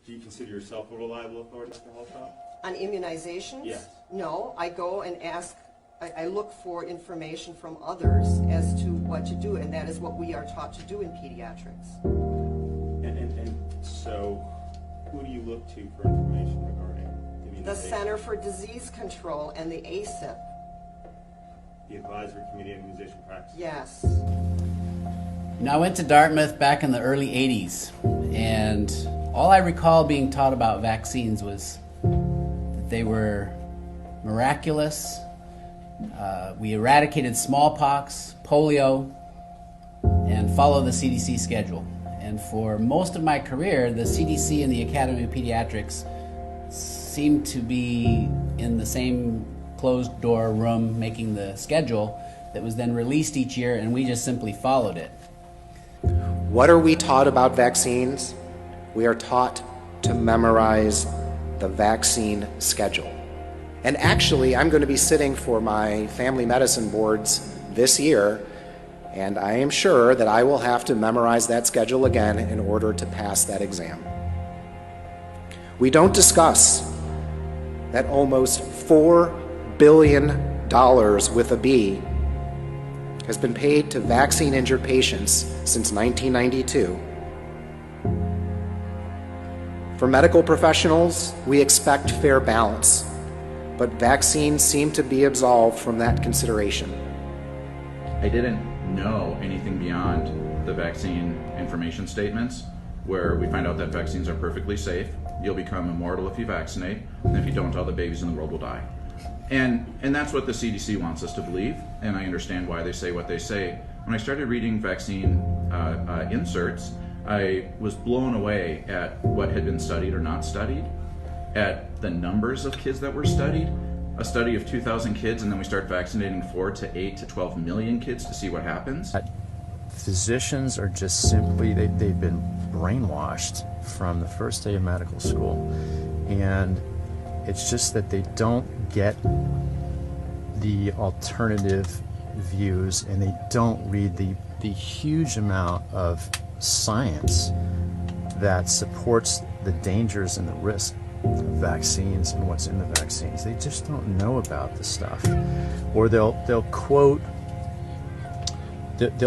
Do you consider yourself a reliable authority, Dr. Hallshaw? On immunizations? Yes. No, I go and ask, I look for information from others as to what to do, and that is what we are taught to do in pediatrics. And so, who do you look to for information regarding immunization? The Center for Disease Control and the ACIP. The Advisory Committee on Immunization Practices? Yes. Now, I went to Dartmouth back in the early 80s, and all I recall being taught about vaccines was that they were miraculous. We eradicated smallpox, polio, and followed the CDC schedule. And for most of my career, the CDC and the Academy of Pediatrics seemed to be in the same closed-door room making the schedule that was then released each year, and we just simply followed it. What are we taught about vaccines? We are taught to memorize the vaccine schedule. And actually, I'm going to be sitting for my family medicine boards this year, and I am sure that I will have to memorize that schedule again in order to pass that exam. We don't discuss that almost $4 billion with a B has been paid to vaccine-injured patients since 1992. For medical professionals, we expect fair balance, but vaccines seem to be absolved from that consideration. I didn't know anything beyond the vaccine information statements, where we find out that vaccines are perfectly safe, you'll become immortal if you vaccinate, and if you don't, all the babies in the world will die. And that's what the CDC wants us to believe, and I understand why they say what they say. When I started reading vaccine inserts, I was blown away at what had been studied or not studied, at the numbers of kids that were studied. A study of 2,000 kids, and then we start vaccinating 4 to 8 to 12 million kids to see what happens. Physicians are just simply, they've been brainwashed from the first day of medical school. And it's just that they don't get the alternative views, and they don't read the huge amount of science that supports the dangers and the risk of vaccines and what's in the vaccines. They just don't know about the stuff. Or they'll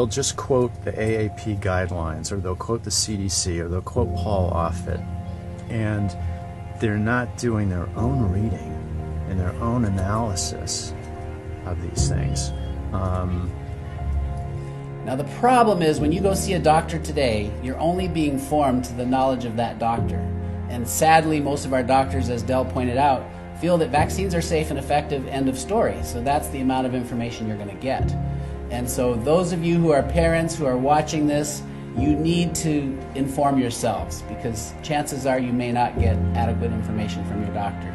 just quote the AAP guidelines, or they'll quote the CDC, or they'll quote Paul Offit, and they're not doing their own reading and their own analysis of these things. Now, the problem is when you go see a doctor today, you're only being formed to the knowledge of that doctor. And sadly, most of our doctors, as Del pointed out, feel that vaccines are safe and effective, end of story. So that's the amount of information you're going to get. And so those of you who are parents who are watching this, you need to inform yourselves, because chances are you may not get adequate information from your doctor.